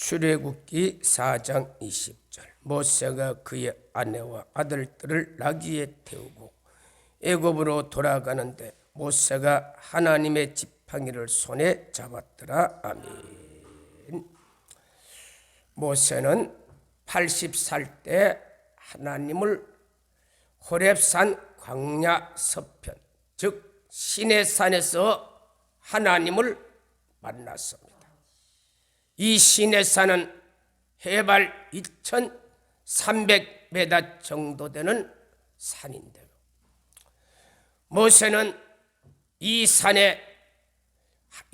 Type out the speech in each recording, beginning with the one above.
출애굽기 4장 20절. 모세가 그의 아내와 아들들을 나귀에 태우고 애굽으로 돌아가는데 모세가 하나님의 지팡이를 손에 잡았더라. 아멘. 모세는 80살 때 하나님을 호렙산 광야 서편, 즉 시내산에서 하나님을 만났습니다. 이 시내산은 해발 2300m 정도 되는 산인데요, 모세는 이 산에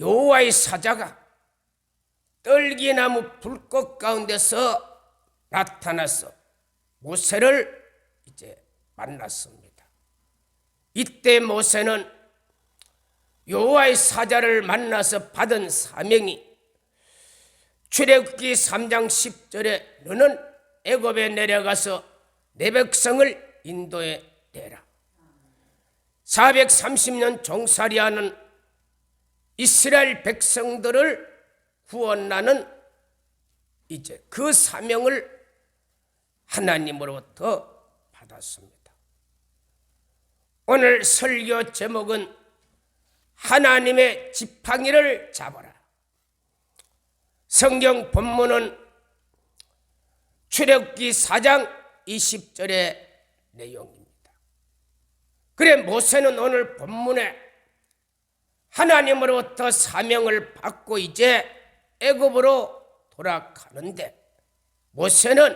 여호와의 사자가 떨기나무 불꽃 가운데서 나타나서 모세를 이제 만났습니다. 이때 모세는 여호와의 사자를 만나서 받은 사명이 출애굽기 3장 10절에 너는 애굽에 내려가서 내 백성을 인도해 내라. 430년 종살이하는 이스라엘 백성들을 구원하는 이제 그 사명을 하나님으로부터 받았습니다. 오늘 설교 제목은 하나님의 지팡이를 잡아라. 성경 본문은 출애굽기 4장 20절의 내용입니다. 그래 모세는 오늘 본문에 하나님으로부터 사명을 받고 이제 애굽으로 돌아가는데 모세는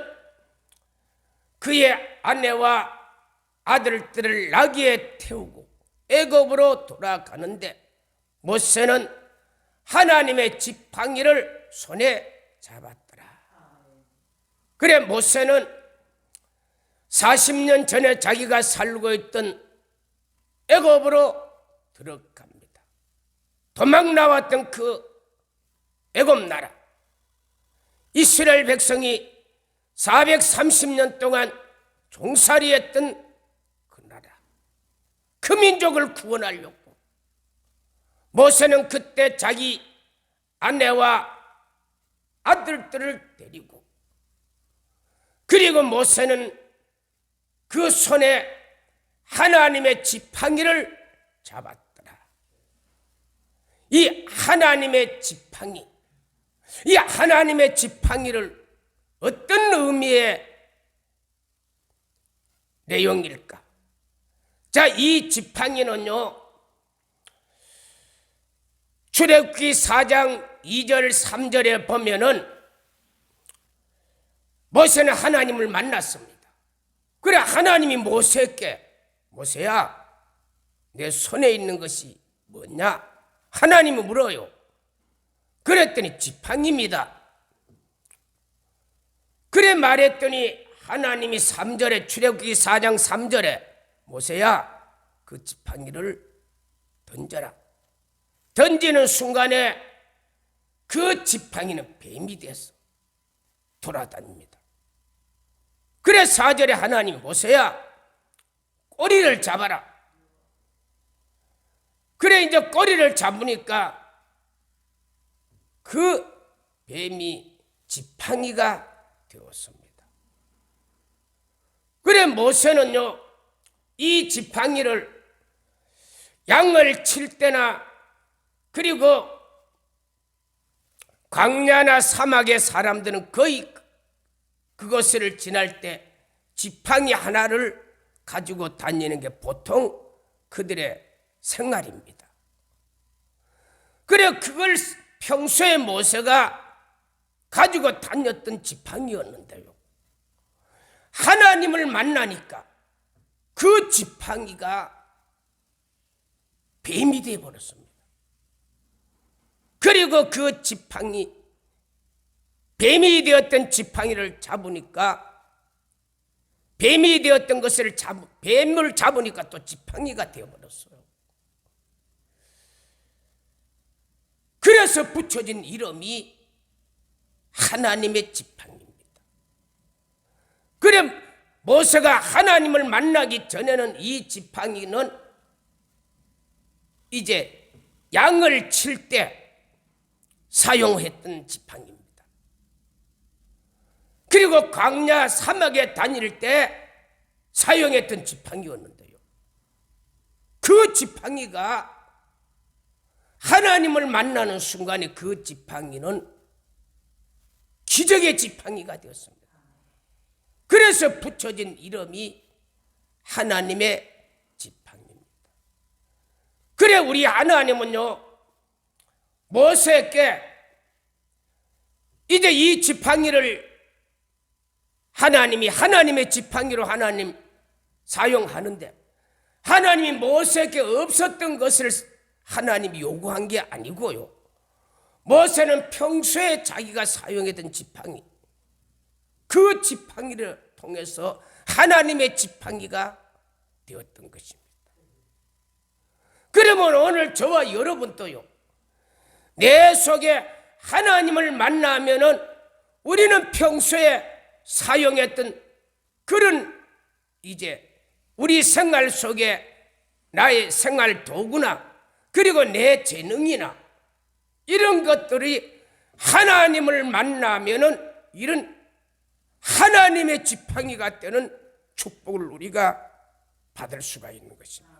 그의 아내와 아들들을 나귀에 태우고 애굽으로 돌아가는데 모세는 하나님의 지팡이를 손에 잡았더라. 그래 모세는 40년 전에 자기가 살고 있던 애굽으로 들어갑니다. 도망 나왔던 그 애굽 나라, 이스라엘 백성이 430년 동안 종살이했던 그 나라, 그 민족을 구원하려고 모세는 그때 자기 아내와 아들들을 데리고, 그리고 모세는 그 손에 하나님의 지팡이를 잡았더라. 이 하나님의 지팡이, 이 하나님의 지팡이를 어떤 의미의 내용일까? 자, 이 지팡이는요, 출애굽기 4장 2절 3절에 보면은 모세는 하나님을 만났습니다. 그래 하나님이 모세에게 모세야 내 손에 있는 것이 뭐냐? 하나님이 물어요. 그랬더니 지팡이입니다. 그래 말했더니 하나님이 3절에 출애굽기 4장 3절에 모세야 그 지팡이를 던져라. 던지는 순간에 그 지팡이는 뱀이 돼서 돌아다닙니다. 그래 4절에 하나님 모세야 꼬리를 잡아라. 그래 이제 꼬리를 잡으니까 그 뱀이 지팡이가 되었습니다. 그래 모세는요 이 지팡이를 양을 칠 때나 그리고 광야나 사막의 사람들은 거의 그것을 지날 때 지팡이 하나를 가지고 다니는 게 보통 그들의 생활입니다. 그래 그걸 평소에 모세가 가지고 다녔던 지팡이였는데요, 하나님을 만나니까 그 지팡이가 뱀이 되어버렸습니다. 그리고 그 지팡이, 뱀이 되었던 지팡이를 잡으니까 뱀이 되었던 것을 뱀을 잡으니까 또 지팡이가 되어버렸어요. 그래서 붙여진 이름이 하나님의 지팡이입니다. 그래 모세가 하나님을 만나기 전에는 이 지팡이는 이제 양을 칠 때 사용했던 지팡이입니다. 그리고 광야 사막에 다닐 때 사용했던 지팡이였는데요. 그 지팡이가 하나님을 만나는 순간에 그 지팡이는 기적의 지팡이가 되었습니다. 그래서 붙여진 이름이 하나님의 지팡이입니다. 그래 우리 하나님은요, 모세에게 이제 이 지팡이를 하나님의 지팡이로 하나님 사용하는데, 하나님이 모세에게 없었던 것을 하나님이 요구한 게 아니고요, 모세는 평소에 자기가 사용했던 지팡이, 그 지팡이를 통해서 하나님의 지팡이가 되었던 것입니다. 그러면 오늘 저와 여러분도요, 내 속에 하나님을 만나면은 우리는 평소에 사용했던 그런 이제 우리 생활 속에 나의 생활 도구나 그리고 내 재능이나 이런 것들이 하나님을 만나면은 이런 하나님의 지팡이가 되는 축복을 우리가 받을 수가 있는 것입니다.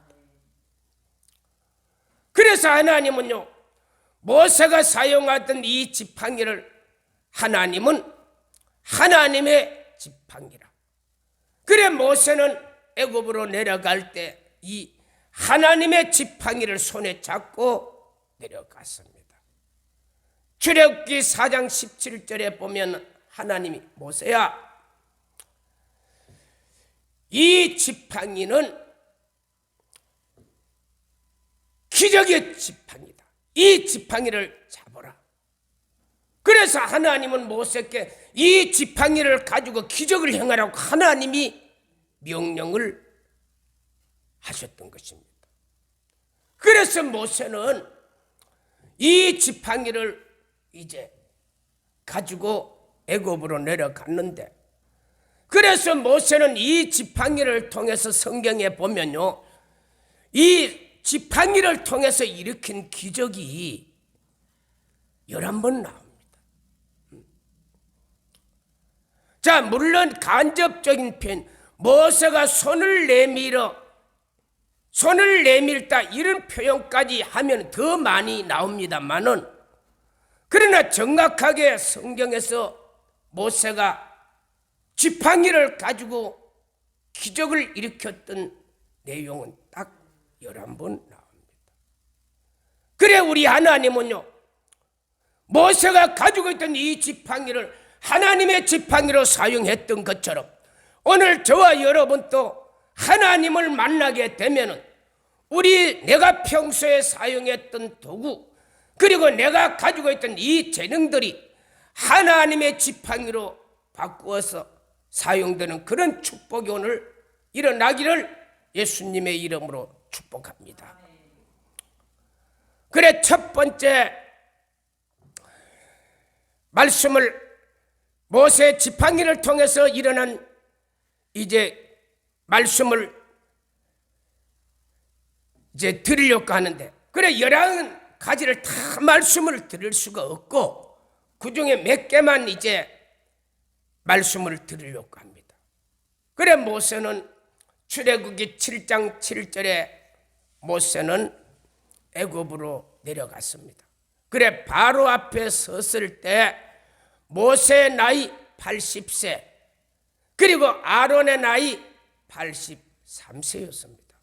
그래서 하나님은요, 모세가 사용하던 이 지팡이를 하나님은 하나님의 지팡이라. 그래 모세는 애굽으로 내려갈 때 이 하나님의 지팡이를 손에 잡고 내려갔습니다. 출애굽기 4장 17절에 보면 하나님이 모세야, 이 지팡이는 기적의 지팡이다. 이 지팡이를 잡아라. 그래서 하나님은 모세에게 이 지팡이를 가지고 기적을 행하라고 하나님이 명령을 하셨던 것입니다. 그래서 모세는 이 지팡이를 이제 가지고 애굽으로 내려갔는데, 그래서 모세는 이 지팡이를 통해서 성경에 보면요, 이 지팡이를 통해서 일으킨 기적이 11번 나옵니다. 자, 물론 간접적인 표현, 모세가 손을 내밀다 이런 표현까지 하면 더 많이 나옵니다만은, 그러나 정확하게 성경에서 모세가 지팡이를 가지고 기적을 일으켰던 내용은 딱 11번 나옵니다. 그래 우리 하나님은요, 모세가 가지고 있던 이 지팡이를 하나님의 지팡이로 사용했던 것처럼 오늘 저와 여러분도 하나님을 만나게 되면은 내가 평소에 사용했던 도구 그리고 내가 가지고 있던 이 재능들이 하나님의 지팡이로 바꾸어서 사용되는 그런 축복이 오늘 일어나기를 예수님의 이름으로 축복합니다. 그래 첫 번째 말씀을 모세 지팡이를 통해서 일어난 이제 말씀을 이제 드리려고 하는데, 그래 11가지를 다 말씀을 드릴 수가 없고 그 중에 몇 개만 이제 말씀을 드리려고 합니다. 그래 모세는 출애굽기 7장 7절에 모세는 애굽으로 내려갔습니다. 그래 바로 앞에 섰을 때 모세의 나이 80세 그리고 아론의 나이 83세였습니다.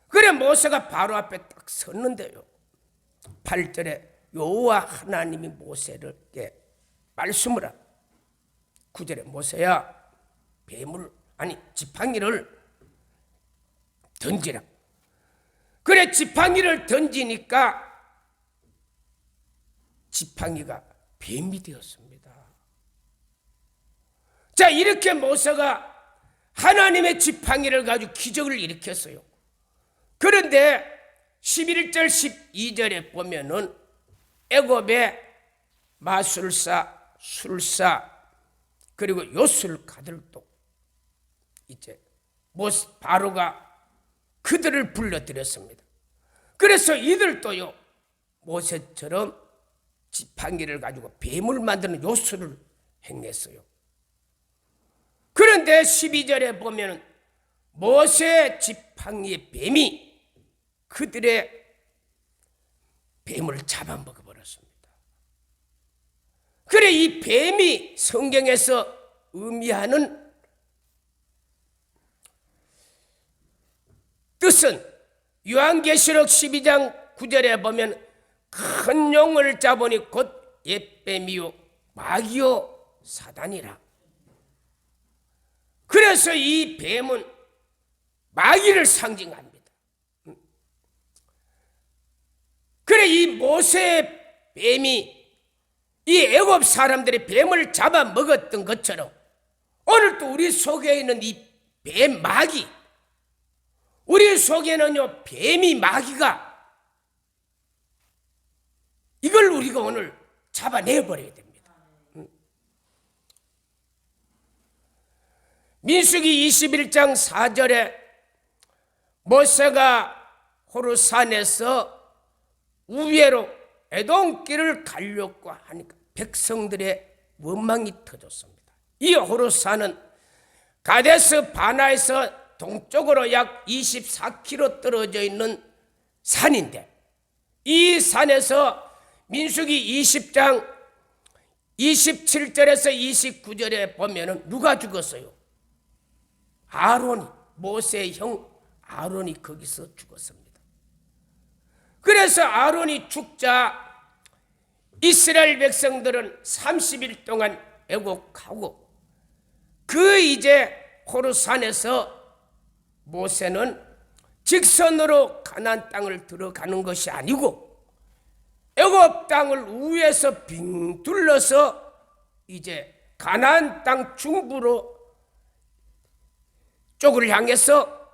그래 모세가 바로 앞에 딱 섰는데요, 8절에 여호와 하나님이 모세에게 말씀을 하고 9절에 모세야 지팡이를 던지라. 그래 지팡이를 던지니까 지팡이가 뱀이 되었습니다. 자, 이렇게 모세가 하나님의 지팡이를 가지고 기적을 일으켰어요. 그런데 11절 12절에 보면은 애굽의 마술사, 술사 그리고 요술가들도 이제 바로가 그들을 불러들였습니다. 그래서 이들도요 모세처럼 지팡이를 가지고 뱀을 만드는 요술을 행했어요. 그런데 12절에 보면 모세 지팡이의 뱀이 그들의 뱀을 잡아먹어버렸습니다. 그래, 이 뱀이 성경에서 의미하는 뜻은 요한계시록 12장 9절에 보면 큰 용을 잡으니 곧 옛뱀이요 마귀요 사단이라. 그래서 이 뱀은 마귀를 상징합니다. 그래, 이 모세의 뱀이 이 애굽 사람들의 뱀을 잡아먹었던 것처럼 오늘 또 우리 속에 있는 이 뱀 마귀, 우리 속에는요 뱀이 마귀가, 이걸 우리가 오늘 잡아내버려야 됩니다. 민수기 21장 4절에 모세가 호르산에서 우회로 에돔길을 가려고 하니까 백성들의 원망이 터졌습니다. 이 호르산은 가데스 바나에서 동쪽으로 약 24km 떨어져 있는 산인데, 이 산에서 민수기 20장 27절에서 29절에 보면 누가 죽었어요? 아론이, 모세의 형 아론이 거기서 죽었습니다. 그래서 아론이 죽자 이스라엘 백성들은 30일 동안 애곡하고, 그 이제 호르산에서 모세는 직선으로 가나안 땅을 들어가는 것이 아니고 애굽 땅을 우에서 빙 둘러서 이제 가나안 땅 중부로 쪽을 향해서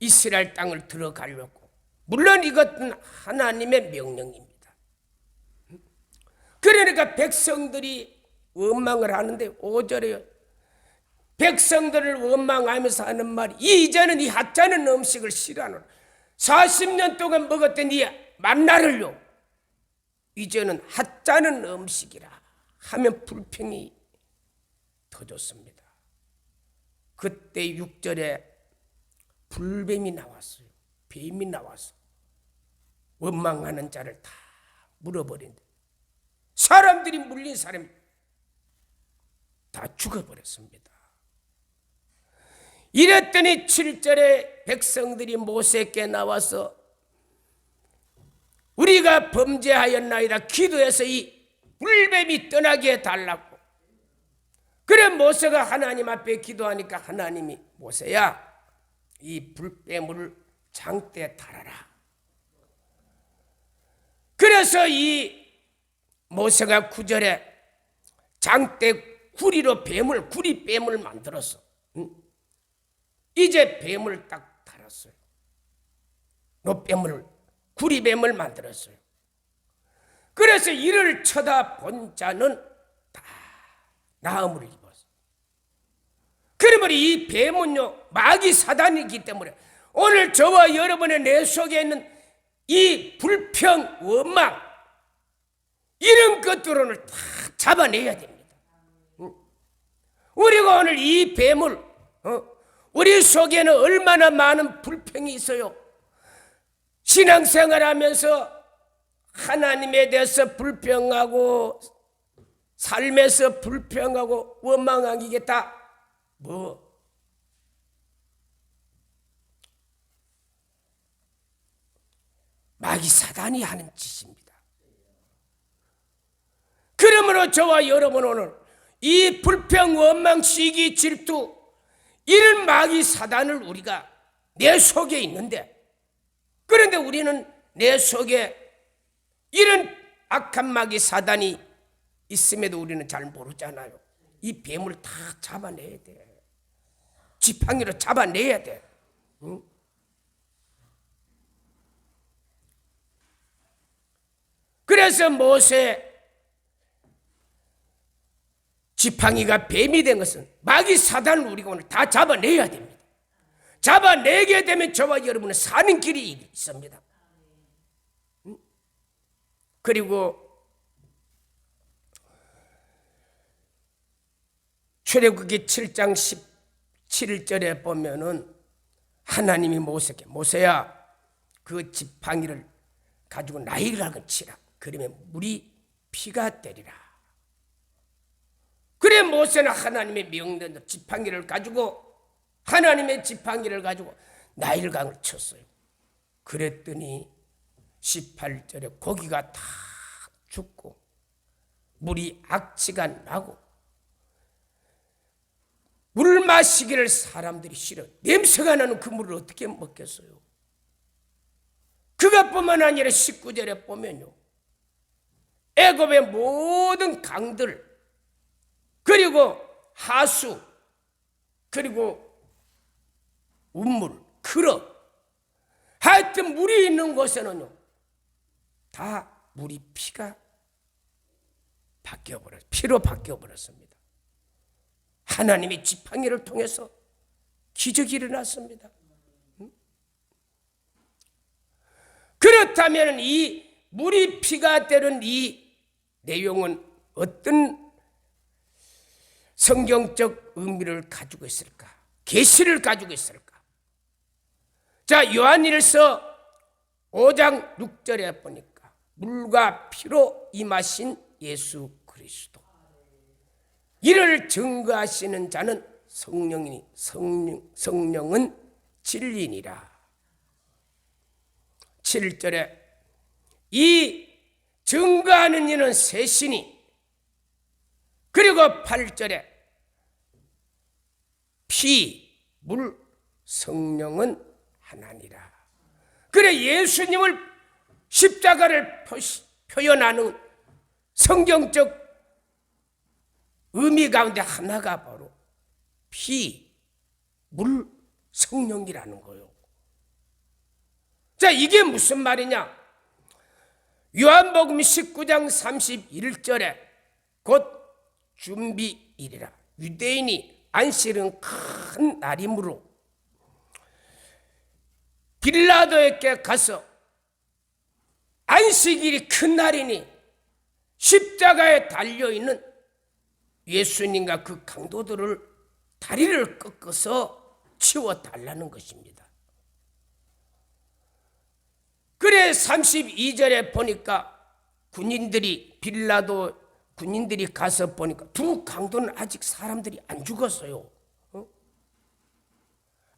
이스라엘 땅을 들어가려고, 물론 이것은 하나님의 명령입니다. 그러니까 백성들이 원망을 하는데 5절에요. 백성들을 원망하면서 하는 말이, 이제는 이 하찮은 음식을 싫어하노라. 40년 동안 먹었던 이 만나를요 이제는 하찮은 음식이라 하면 불평이 터졌습니다. 그때 6절에 불뱀이 나왔어요. 뱀이 나와서 원망하는 자를 다 물어버린다. 사람들이 물린 사람이 다 죽어버렸습니다. 이랬더니 7절에 백성들이 모세께 나와서 우리가 범죄하였나이다 기도해서 이 불뱀이 떠나게 해달라고. 그래, 모세가 하나님 앞에 기도하니까 하나님이 모세야, 이 불뱀을 장대에 달아라. 그래서 이 모세가 9절에 장대 구리로 구리뱀을 만들었어. 이제 뱀을 딱 달았어요. 노뱀을, 구리뱀을 만들었어요. 그래서 이를 쳐다본 자는 다 나음을 입었어. 그러면 이 뱀은요 마귀 사단이기 때문에 오늘 저와 여러분의 내 속에 있는 이 불평, 원망, 이런 것들을 다 잡아내야 됩니다. 우리가 오늘 이 뱀을 우리 속에는 얼마나 많은 불평이 있어요. 신앙생활하면서 하나님에 대해서 불평하고 삶에서 불평하고 원망하는 게 다 마귀 사단이 하는 짓입니다. 그러므로 저와 여러분 오늘 이 불평, 원망, 시기, 질투, 이런 마귀 사단을 우리가 내 속에 있는데, 그런데 우리는 내 속에 이런 악한 마귀 사단이 있음에도 우리는 잘 모르잖아요. 이 뱀을 다 잡아내야 돼. 지팡이로 잡아내야 돼. 응? 그래서 모세 지팡이가 뱀이 된 것은 마귀 사단을 우리가 오늘 다 잡아내야 됩니다. 잡아내게 되면 저와 여러분은 사는 길이 있습니다. 그리고 출애굽기 7장 17절에 보면은 하나님이 모세에게 모세야 그 지팡이를 가지고 나일강을 치라. 그러면 물이 피가 되리라. 그래 모세는 하나님의 명령대로 지팡이를 가지고 하나님의 지팡이를 가지고 나일강을 쳤어요. 그랬더니 18절에 고기가 다 죽고 물이 악취가 나고 물 마시기를 사람들이 싫어. 냄새가 나는 그 물을 어떻게 먹겠어요? 그것뿐만 아니라 19절에 보면요, 애굽의 모든 강들 그리고 하수 그리고 운물 크러 하여튼 물이 있는 곳에는요 다 물이 피가 피로 바뀌어버렸습니다. 하나님의 지팡이를 통해서 기적이 일어났습니다. 그렇다면 이 물이 피가 되는 이 내용은 어떤 성경적 의미를 가지고 있을까? 계시를 가지고 있을까? 자, 요한일서 5장 6절에 보니까 물과 피로 임하신 예수 그리스도, 이를 증거하시는 자는 성령은 진리니라. 7절에 이 증거하는 이는 셋이니, 그리고 8절에 피, 물, 성령은 하나니라. 그래 예수님을 십자가를 표현하는 성경적 의미 가운데 하나가 바로 피, 물, 성령이라는 거예요. 자, 이게 무슨 말이냐? 요한복음 19장 31절에 곧 준비일이라. 유대인이 안식일은 큰 날이므로 빌라도에게 가서 안식일이 큰 날이니 십자가에 달려있는 예수님과 그 강도들을 다리를 꺾어서 치워달라는 것입니다. 그래 32절에 보니까 빌라도 군인들이 가서 보니까 두 강도는 아직 사람들이 안 죽었어요.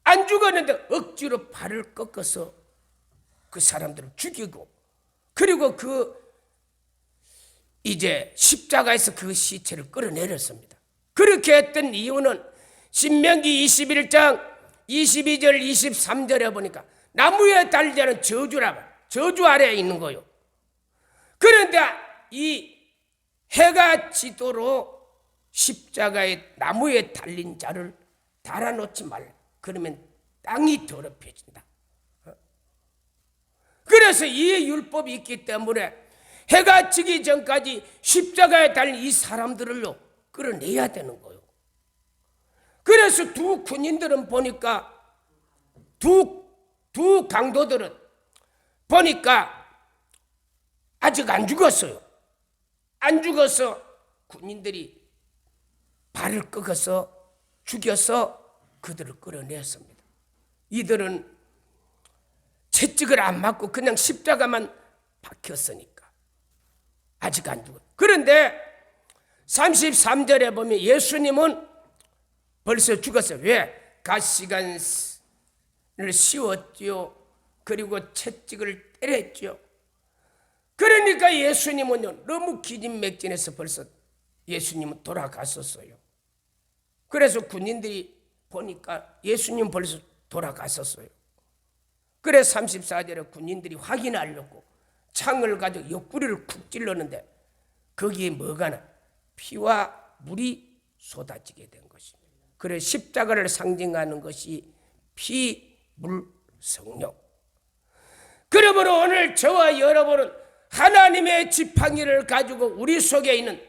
안 죽었는데 억지로 발을 꺾어서 그 사람들을 죽이고, 그리고 이제 십자가에서 그 시체를 끌어내렸습니다. 그렇게 했던 이유는 신명기 21장 22절 23절에 보니까 나무에 달리자는 저주 아래에 있는 거요. 그런데 이 해가 지도록 십자가의 나무에 달린 자를 달아놓지 말라. 그러면 땅이 더럽혀진다. 그래서 이 율법이 있기 때문에 해가 지기 전까지 십자가에 달린 이 사람들을요 끌어내야 되는 거예요. 그래서 두 군인들은 보니까 두 강도들은 보니까 아직 안 죽었어요. 안 죽어서 군인들이 발을 꺾어서 죽여서 그들을 끌어냈습니다. 이들은 채찍을 안 맞고 그냥 십자가만 박혔으니까 아직 안 죽었어요. 그런데 33절에 보면 예수님은 벌써 죽었어요. 왜? 갓시간을 씌웠죠. 그리고 채찍을 때렸죠. 그러니까 예수님은요 너무 기진맥진해서 벌써 예수님은 돌아갔었어요. 그래서 군인들이 보니까 예수님 벌써 돌아갔었어요. 그래 34절에 군인들이 확인하려고 창을 가지고 옆구리를 쿡 찔렀는데 거기에 뭐가 나? 피와 물이 쏟아지게 된 것입니다. 그래 십자가를 상징하는 것이 피, 물, 성령. 그러므로 오늘 저와 여러분은 하나님의 지팡이를 가지고 우리 속에 있는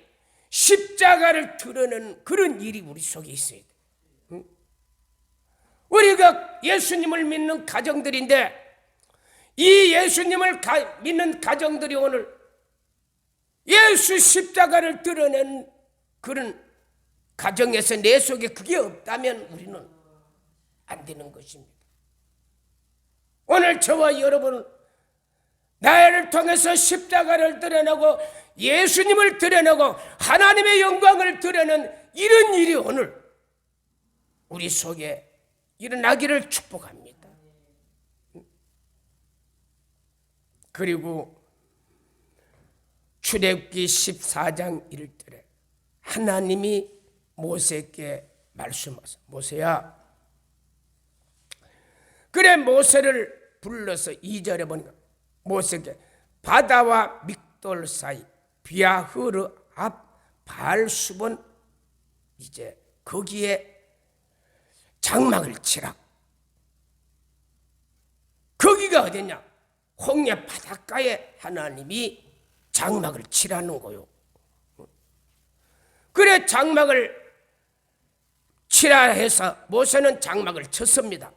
십자가를 드러내는 그런 일이 우리 속에 있어야 돼. 우리가 예수님을 믿는 가정들인데 이 예수님을 믿는 가정들이 오늘 예수 십자가를 드러내는 그런 가정에서 내 속에 그게 없다면 우리는 안 되는 것입니다. 오늘 저와 여러분은 나를 통해서 십자가를 드러내고 예수님을 드러내고 하나님의 영광을 드러내는 이런 일이 오늘 우리 속에 일어나기를 축복합니다. 그리고 출애굽기 14장 1절에 하나님이 모세에게 말씀하셨어요. 모세야, 그래 모세를 불러서 2절에 보니까 모세에게 바다와 믹돌 사이 비아흐르 앞 바알수본 이제 거기에 장막을 치라. 거기가 어디냐? 홍해 바닷가에 하나님이 장막을 치라는 거요. 그래 장막을 치라 해서 모세는 장막을 쳤습니다.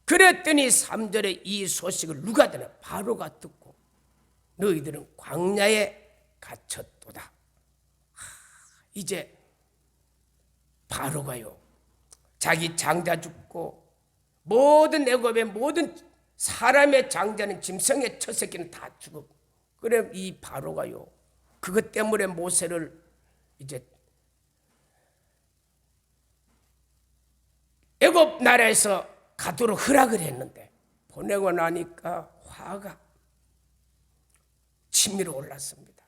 그랬더니 3절에 이 소식을 누가 듣나? 바로가 듣고 너희들은 광야에 갇혔도다. 이제 바로가요, 자기 장자 죽고 모든 애굽의 모든 사람의 장자는 짐승의 첫 새끼는 다 죽었고, 그래 이 바로가요 그것 때문에 모세를 이제 애굽 나라에서 가도록 허락을 했는데 보내고 나니까 화가 치밀어 올랐습니다.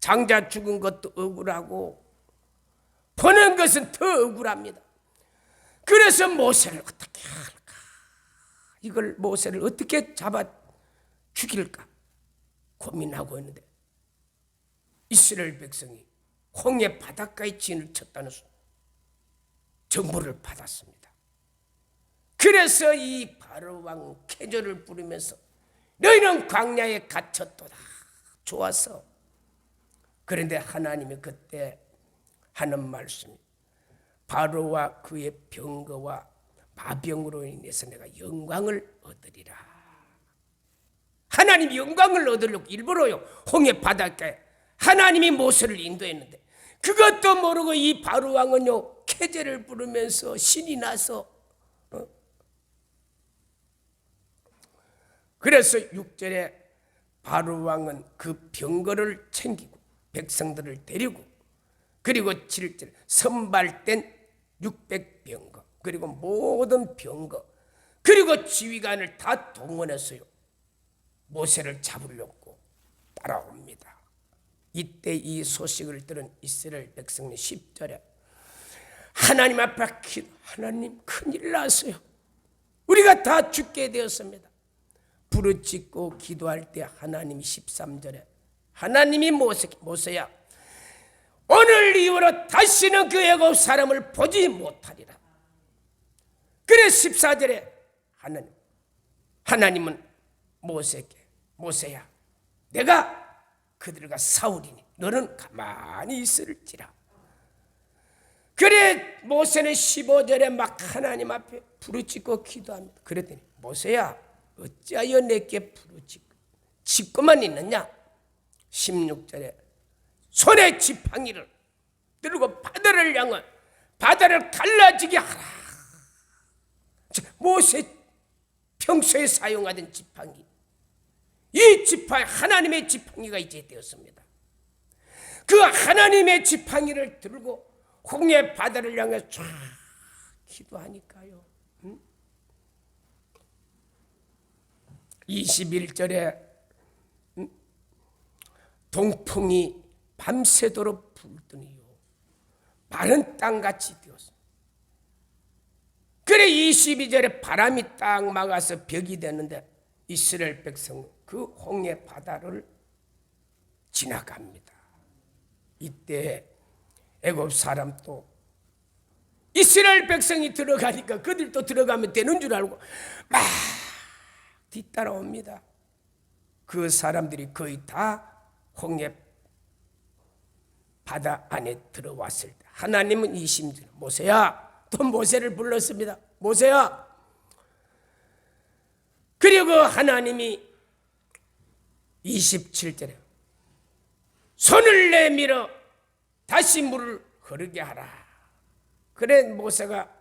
장자 죽은 것도 억울하고 보낸 것은 더 억울합니다. 그래서 모세를 어떻게 할까? 이걸 모세를 어떻게 잡아 죽일까? 고민하고 있는데 이스라엘 백성이 홍해 바닷가에 진을 쳤다는 정보를 받았습니다. 그래서 이 바로 왕 캐조를 부르면서 너희는 광야에 갇혔도다. 좋았어. 그런데 하나님이 그때 하는 말씀이 바로와 그의 병거와 마병으로 인해서 내가 영광을 얻으리라. 하나님이 영광을 얻으려고 일부러요 홍해 바닷가에 하나님이 모세를 인도했는데 그것도 모르고 이 바로 왕은요 캐제를 부르면서 신이 나서 그래서 6절에 바로 왕은 그 병거를 챙기고 백성들을 데리고 그리고 7절 선발된 600병거 그리고 모든 병거 그리고 지휘관을 다 동원했어요. 모세를 잡으려고 따라옵니다. 이때 이 소식을 들은 이스라엘 백성은 10절에 하나님 앞에 기도, 하나님 큰일 났어요. 우리가 다 죽게 되었습니다. 부르짖고 기도할 때 하나님이 13절에 하나님이 모세야 오늘 이후로 다시는 그 애굽 사람을 보지 못하리라. 그래 14절에 하나님은 모세에게 모세야 내가 그들과 싸우리니 너는 가만히 있을지라. 그래 모세는 15절에 막 하나님 앞에 부르짖고 기도합니다. 그랬더니 모세야 어찌하여 내게 부르짖고만 있느냐. 16절에 손에 지팡이를 들고 바다를 향해 바다를 갈라지게 하라. 모세 평소에 사용하던 지팡이, 이 지팡이 하나님의 지팡이가 이제 되었습니다. 그 하나님의 지팡이를 들고 홍해 바다를 향해 쫙 기도하니까요. 21절에 동풍이 밤새도록 불더니요 마른 땅같이 되었습니다. 그래 22절에 바람이 딱 막아서 벽이 됐는데 이스라엘 백성은 그 홍해 바다를 지나갑니다. 이때 애굽 사람도 이스라엘 백성이 들어가니까 그들도 들어가면 되는 줄 알고 막 뒤따라옵니다. 그 사람들이 거의 다 홍해 바다 안에 들어왔을 때 하나님은 20절 모세야 또 모세를 불렀습니다. 모세야. 그리고 하나님이 27절에 손을 내밀어 다시 물을 흐르게 하라. 그래 모세가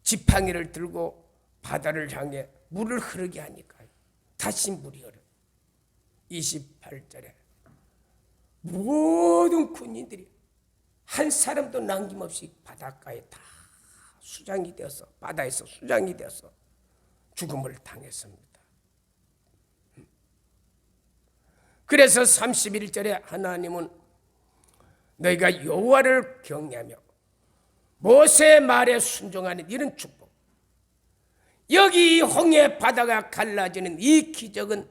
지팡이를 들고 바다를 향해 물을 흐르게 하니까 다시 물이 흐르. 28절에 모든 군인들이 한 사람도 남김없이 바닷가에 다 수장이 되어서 바다에서 수장이 되어서 죽음을 당했습니다. 그래서 31절에 하나님은 너희가 여호와를 경외하며 모세의 말에 순종하는 이런 축복, 여기 이 홍해 바다가 갈라지는 이 기적은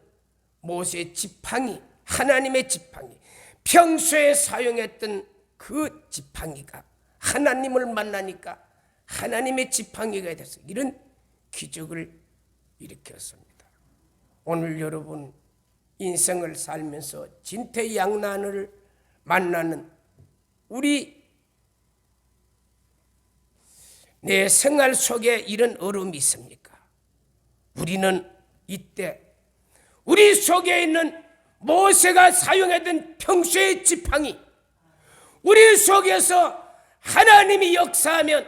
모세의 지팡이, 하나님의 지팡이, 평소에 사용했던 그 지팡이가 하나님을 만나니까 하나님의 지팡이가 돼서 이런 기적을 일으켰습니다. 오늘 여러분 인생을 살면서 진퇴양난을 만나는 우리 내 생활 속에 이런 어려움이 있습니까? 우리는 이때 우리 속에 있는 모세가 사용했던 평소의 지팡이, 우리 속에서 하나님이 역사하면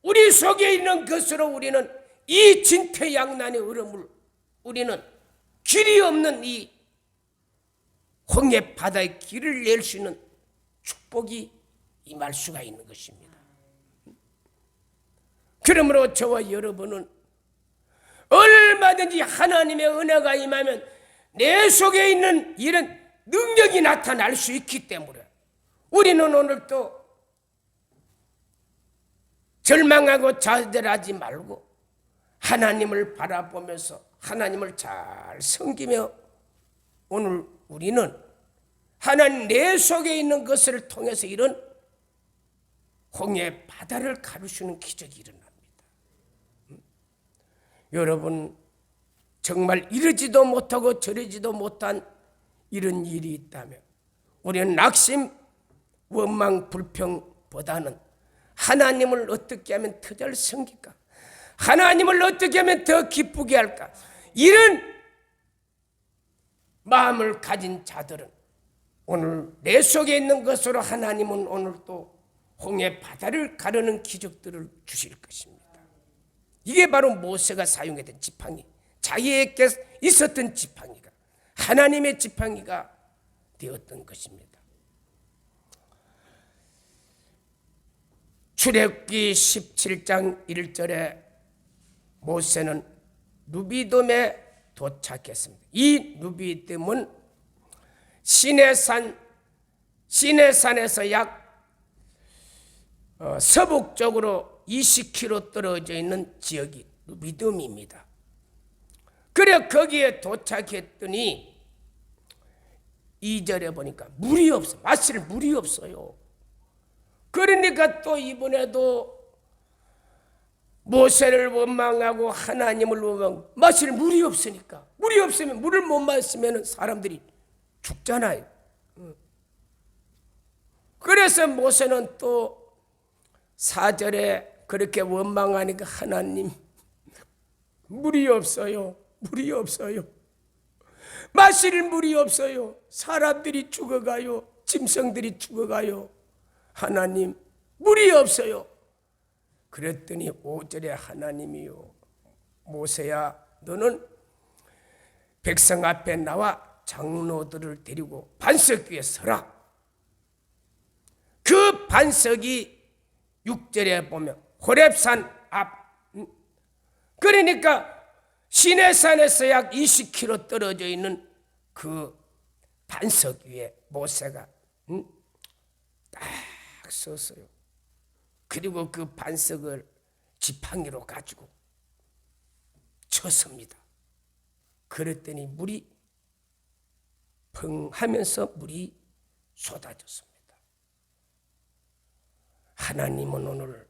우리 속에 있는 것으로 우리는 이 진퇴양난의 어려움을 우리는 길이 없는 이 홍해 바다의 길을 낼 수 있는 축복이 임할 수가 있는 것입니다. 그러므로 저와 여러분은 얼마든지 하나님의 은혜가 임하면 내 속에 있는 이런 능력이 나타날 수 있기 때문에 우리는 오늘도 절망하고 좌절하지 말고 하나님을 바라보면서 하나님을 잘 섬기며 오늘 우리는 하나님 내 속에 있는 것을 통해서 이런 홍해 바다를 가르치는 기적이 일어납니다. 여러분 정말 이러지도 못하고 저러지도 못한 이런 일이 있다면 우리는 낙심, 원망, 불평보다는 하나님을 어떻게 하면 더 잘 섬길까? 하나님을 어떻게 하면 더 기쁘게 할까? 이런 마음을 가진 자들은 오늘 내 속에 있는 것으로 하나님은 오늘 또 홍해 바다를 가르는 기적들을 주실 것입니다. 이게 바로 모세가 사용했던 지팡이, 자기에게 있었던 지팡이가 하나님의 지팡이가 되었던 것입니다. 출애굽기 17장 1절에 모세는 누비딤에 도착했습니다. 이 누비딤은 시내산에서 약 서북쪽으로 20km 떨어져 있는 지역이 누비딤입니다. 그래 거기에 도착했더니 2절에 보니까 물이 없어. 마실 물이 없어요. 그러니까 또 이번에도 모세를 원망하고 하나님을 원망하고 마실 물이 없으니까, 물이 없으면 물을 못 마시면 사람들이 죽잖아요. 그래서 모세는 또 4절에 그렇게 원망하니까 하나님 물이 없어요. 물이 없어요. 마실 물이 없어요. 사람들이 죽어가요. 짐승들이 죽어가요. 하나님 물이 없어요. 그랬더니 5절에 하나님이요, 모세야 너는 백성 앞에 나와 장로들을 데리고 반석 위에 서라. 그 반석이 6절에 보면 호렙산 앞, 그러니까 시내산에서 약 20km 떨어져 있는 그 반석 위에 모세가 딱 섰어요. 그리고 그 반석을 지팡이로 가지고 쳤습니다. 그랬더니 물이 펑 하면서 물이 쏟아졌습니다. 하나님은 오늘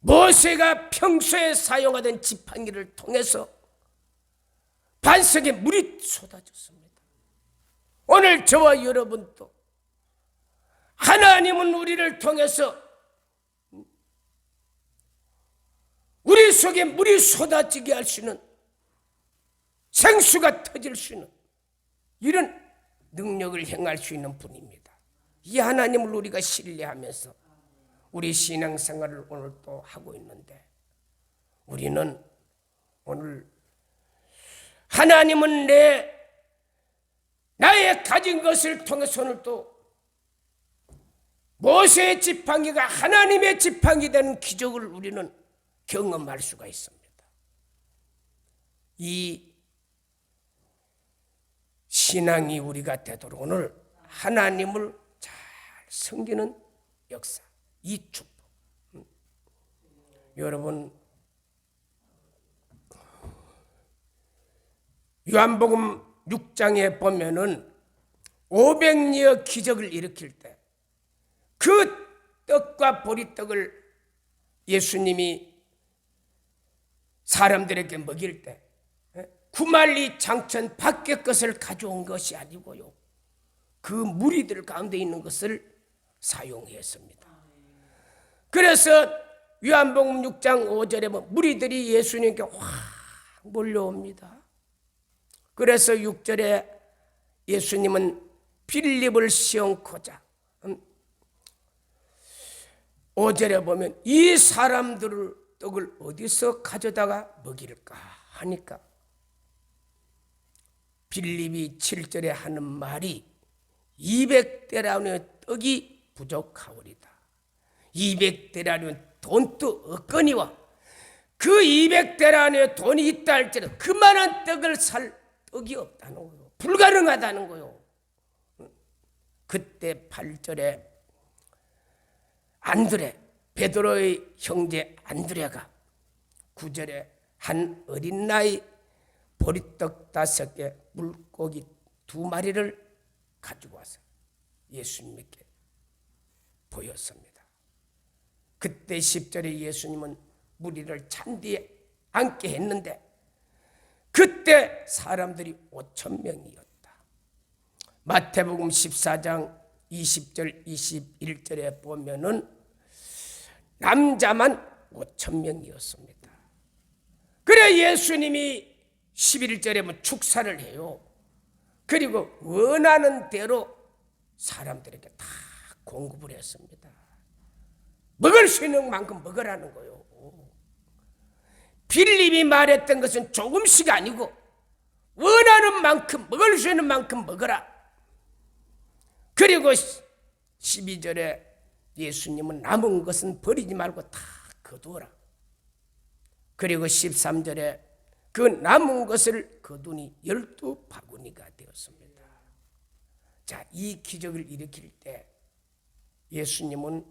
모세가 평소에 사용하던 지팡이를 통해서 반석에 물이 쏟아졌습니다. 오늘 저와 여러분도 하나님은 우리를 통해서 우리 속에 물이 쏟아지게 할 수 있는, 생수가 터질 수 있는 이런 능력을 행할 수 있는 분입니다. 이 하나님을 우리가 신뢰하면서 우리 신앙생활을 오늘 또 하고 있는데, 우리는 오늘 하나님은 나의 가진 것을 통해서 오늘 또 모세의 지팡이가 하나님의 지팡이 되는 기적을 우리는 경험할 수가 있습니다. 이 신앙이 우리가 되도록 오늘 하나님을 잘 섬기는 역사, 이 축복. 여러분, 요한복음 6장에 보면은 500리의 기적을 일으킬 때 그 떡과 보리떡을 예수님이 사람들에게 먹일 때 구말리 장천 밖의 것을 가져온 것이 아니고요, 그 무리들 가운데 있는 것을 사용했습니다. 그래서 요한복음 6장 5절에 보면 무리들이 예수님께 확 몰려옵니다. 그래서 6절에 예수님은 빌립을 시험코자 5절에 보면 이 사람들을 떡을 어디서 가져다가 먹일까 하니까 빌립이 7절에 하는 말이 200데나리온의 떡이 부족하오리다. 200데나리온 돈도 없거니와 그 200데나리온의 돈이 있다 할지라도 그만한 떡을 살 떡이 없다는 거예요. 불가능하다는 거예요. 그때 8절에 안드레, 베드로의 형제 안드레가 9절에 한 어린 나이 보리떡 5개, 물고기 2마리를 가지고 와서 예수님께 보였습니다. 그때 10절에 예수님은 무리를 잔디에 앉게 했는데 그때 사람들이 5,000명이었다. 마태복음 14장 20절 21절에 보면은 남자만 5,000명이었습니다. 그래 예수님이 11절에 축사를 해요. 그리고 원하는 대로 사람들에게 다 공급을 했습니다. 먹을 수 있는 만큼 먹으라는 거예요. 빌립이 말했던 것은 조금씩 아니고 원하는 만큼, 먹을 수 있는 만큼 먹어라. 그리고 12절에 예수님은 남은 것은 버리지 말고 다 거두어라. 그리고 13절에 그 남은 것을 거두니 12바구니가 되었습니다. 자, 이 기적을 일으킬 때 예수님은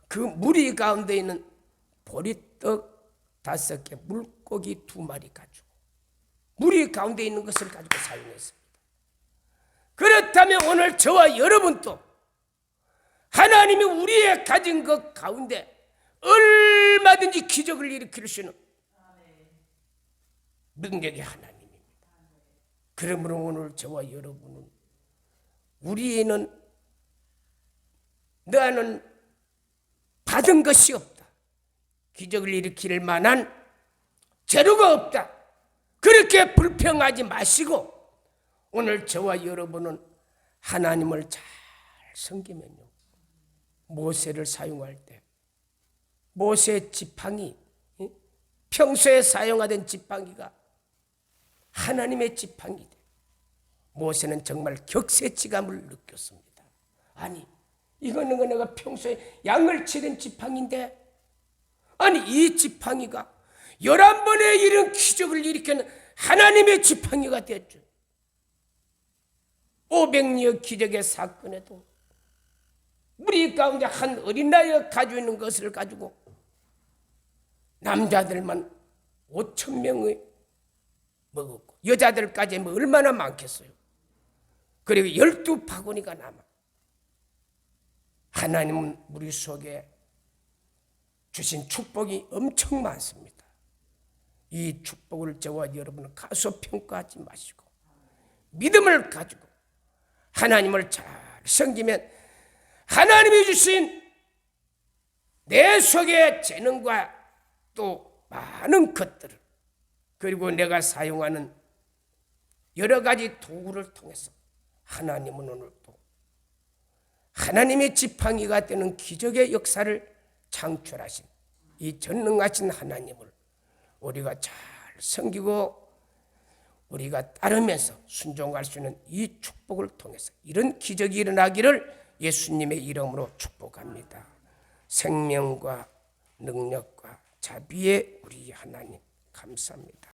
그 무리 가운데 있는 보리떡 5개, 물고기 2마리 가지고 무리 가운데 있는 것을 가지고 사용했습니다. 그렇다면 오늘 저와 여러분도 하나님이 우리의 가진 것 가운데 얼마든지 기적을 일으킬 수 있는 능력의 하나님입니다. 그러므로 오늘 저와 여러분은 우리는 너는 받은 것이 없다, 기적을 일으킬 만한 재료가 없다, 그렇게 불평하지 마시고 오늘 저와 여러분은 하나님을 잘 섬기면요, 모세를 사용할 때 모세의 지팡이, 평소에 사용하던 지팡이가 하나님의 지팡이 돼. 모세는 정말 격세지감을 느꼈습니다. 아니, 이거는 내가 평소에 양을 치던 지팡이인데, 아니 이 지팡이가 11번의 이런 기적을 일으키는 하나님의 지팡이가 되었죠. 500여 기적의 사건에도 우리 가운데 한 어린아이가 가지고 있는 것을 가지고 남자들만 5,000명의 먹었고 여자들까지 뭐 얼마나 많겠어요. 그리고 12바구니가 남아. 하나님은 우리 속에 주신 축복이 엄청 많습니다. 이 축복을 저와 여러분은 가소평가하지 마시고 믿음을 가지고 하나님을 잘 섬기면 하나님이 주신 내 속의 재능과 또 많은 것들을, 그리고 내가 사용하는 여러 가지 도구를 통해서 하나님은 오늘도 하나님의 지팡이가 되는 기적의 역사를 창출하신 이 전능하신 하나님을 우리가 잘 섬기고 우리가 따르면서 순종할 수 있는 이 축복을 통해서 이런 기적이 일어나기를 예수님의 이름으로 축복합니다. 생명과 능력과 자비의 우리 하나님 감사합니다.